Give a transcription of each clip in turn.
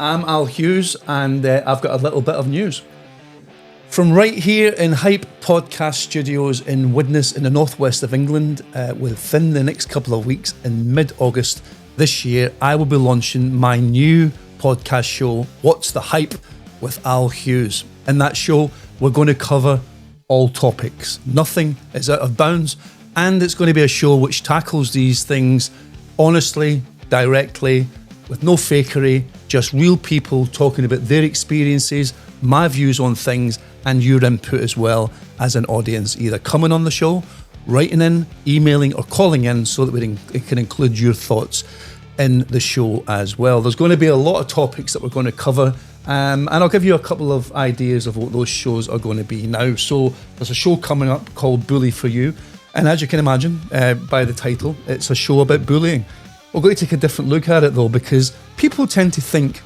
I'm Al Hughes, and I've got a little bit of news. From right here in Hype Podcast Studios in Widnes in the northwest of England, within the next couple of weeks in mid-August this year, I will be launching my new podcast show, What's the Hype with Al Hughes. In that show, we're going to cover all topics. Nothing is out of bounds, and it's going to be a show which tackles these things honestly, directly, with no fakery, just real people talking about their experiences, my views on things, and your input as well as an audience, either coming on the show, writing in, emailing, or calling in so that it can include your thoughts in the show as well. There's going to be a lot of topics that we're going to cover, and I'll give you a couple of ideas of what those shows are going to be now. So there's a show coming up called Bully for You, and as you can imagine by the title, it's a show about bullying. We're going to take a different look at it though, because people tend to think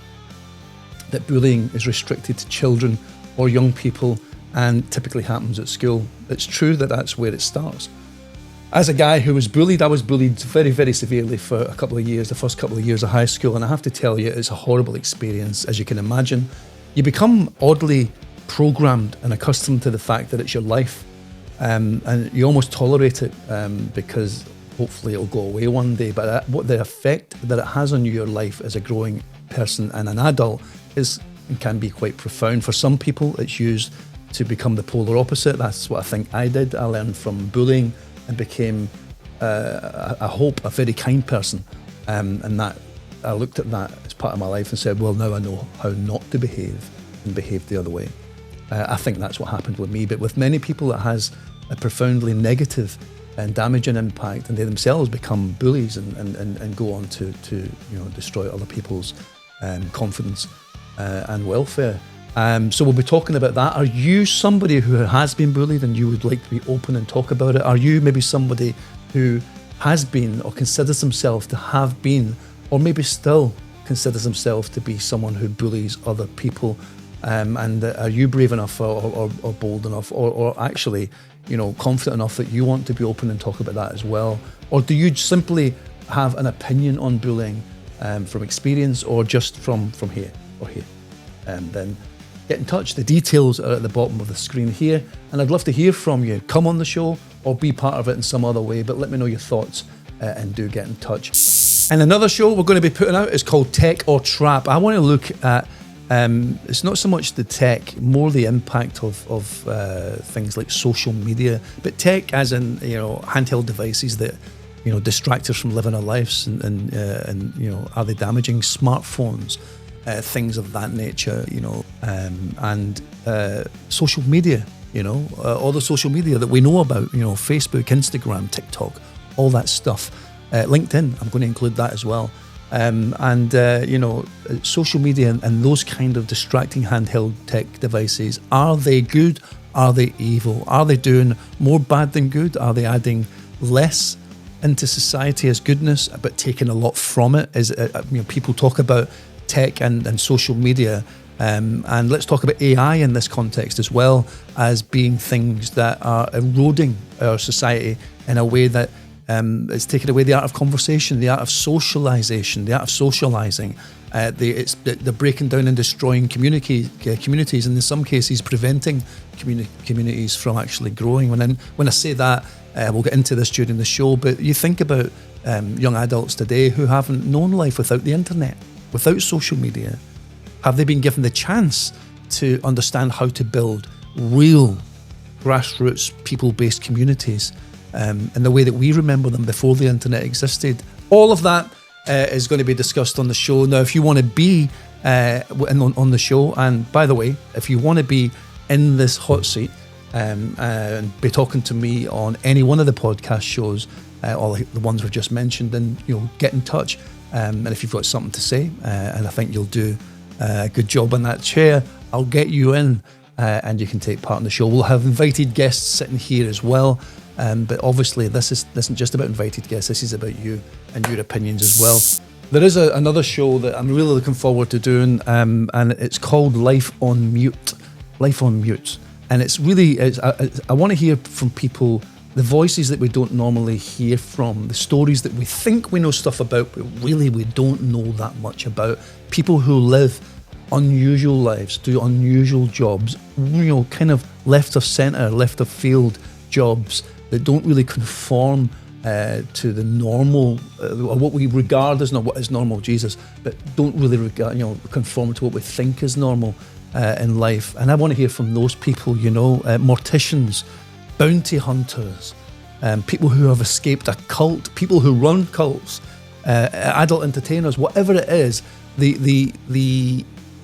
that bullying is restricted to children or young people and typically happens at school. It's true that that's where it starts. As a guy who was bullied, I was bullied very, very severely for a couple of years, the first couple of years of high school, and I have to tell you, it's a horrible experience, as you can imagine. You become oddly programmed and accustomed to the fact that it's your life, and you almost tolerate it because hopefully it'll go away one day, but what the effect that it has on your life as a growing person and an adult can be quite profound. For some people, it's used to become the polar opposite. That's what I think I did. I learned from bullying and became, I hope, a very kind person. And that I looked at that as part of my life and said, well, now I know how not to behave and behave the other way. I think that's what happened with me, but with many people it has a profoundly negative and damaging impact, and they themselves become bullies and go on to destroy other people's confidence and welfare. So we'll be talking about that. Are you somebody who has been bullied and you would like to be open and talk about it? Are you maybe somebody who has been or considers himself to have been, or maybe still considers himself to be someone who bullies other people? And are you brave enough or bold enough or actually confident enough that you want to be open and talk about that as well? Or do you simply have an opinion on bullying from experience or just from here or here? Then get in touch. The details are at the bottom of the screen here, and I'd love to hear from you. Come on the show or be part of it in some other way, but let me know your thoughts and do get in touch. And another show we're going to be putting out is called Tech or Trap. I want to look at it's not so much the tech, more the impact of things like social media, but tech as in handheld devices that distract us from living our lives, and are they damaging smartphones, things of that nature, and social media, all the social media that we know about, Facebook, Instagram, TikTok, all that stuff, LinkedIn. I'm going to include that as well. Social media and those kind of distracting handheld tech devices, are they good? Are they evil? Are they doing more bad than good? Are they adding less into society as goodness, but taking a lot from it? People talk about tech and social media, and let's talk about AI in this context as well, as being things that are eroding our society in a way that it's taken away the art of conversation, the art of socialization, the art of socializing. They're breaking down and destroying communities, and in some cases preventing communities from actually growing. When I say that, we'll get into this during the show, but you think about young adults today who haven't known life without the internet, without social media. Have they been given the chance to understand how to build real grassroots people-based communities in the way that we remember them before the internet existed? All of that is going to be discussed on the show. Now, if you want to be on the show, and by the way, if you want to be in this hot seat and be talking to me on any one of the podcast shows, all the ones we've just mentioned, then get in touch. And if you've got something to say, and I think you'll do a good job on that chair, I'll get you in and you can take part in the show. We'll have invited guests sitting here as well. But obviously this isn't just about invited guests, this is about you and your opinions as well. There is another show that I'm really looking forward to doing, and it's called Life on Mute. Life on Mute. And it's really, I want to hear from people the voices that we don't normally hear from, the stories that we think we know stuff about, but really we don't know that much about. People who live unusual lives, do unusual jobs, kind of left of centre, left of field jobs that don't really conform to the normal, or what we regard as not what is normal, Jesus, but don't really conform to what we think is normal in life. And I want to hear from those people, morticians, bounty hunters, people who have escaped a cult, people who run cults, adult entertainers, whatever it is,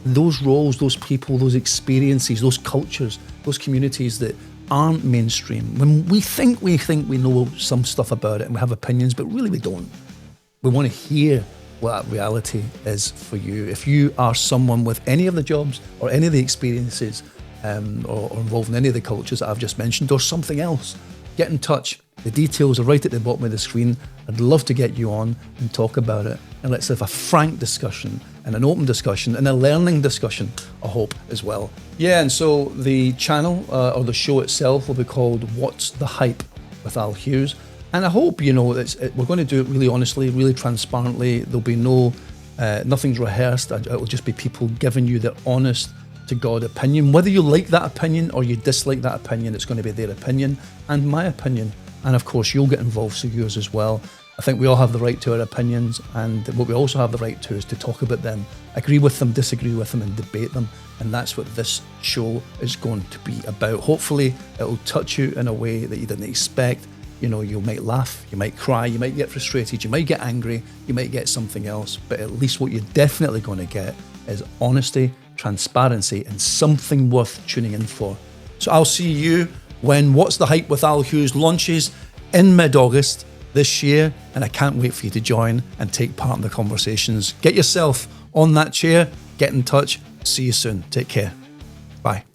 those roles, those people, those experiences, those cultures, those communities that aren't mainstream. When we think we know some stuff about it and we have opinions, but really we don't. We want to hear what that reality is for you. If you are someone with any of the jobs or any of the experiences or involved in any of the cultures that I've just mentioned or something else, get in touch. The details are right at the bottom of the screen. I'd love to get you on and talk about it. And let's have a frank discussion and an open discussion and a learning discussion, I hope, as well. Yeah, and so the channel or the show itself will be called What's the Hype with Al Hughes. And I hope, we're going to do it really honestly, really transparently. There'll be nothing's rehearsed. It'll just be people giving you their honest to God opinion. Whether you like that opinion or you dislike that opinion, it's going to be their opinion and my opinion. And of course, you'll get involved, so yours as well. I think we all have the right to our opinions, and what we also have the right to is to talk about them, agree with them, disagree with them, and debate them. And that's what this show is going to be about. Hopefully, it'll touch you in a way that you didn't expect. You might laugh, you might cry, you might get frustrated, you might get angry, you might get something else. But at least what you're definitely going to get is honesty, transparency, and something worth tuning in for. So I'll see you when What's the Hype with Al Hughes launches in mid-August this year, and I can't wait for you to join and take part in the conversations. Get yourself on that chair, get in touch. See you soon. Take care. Bye.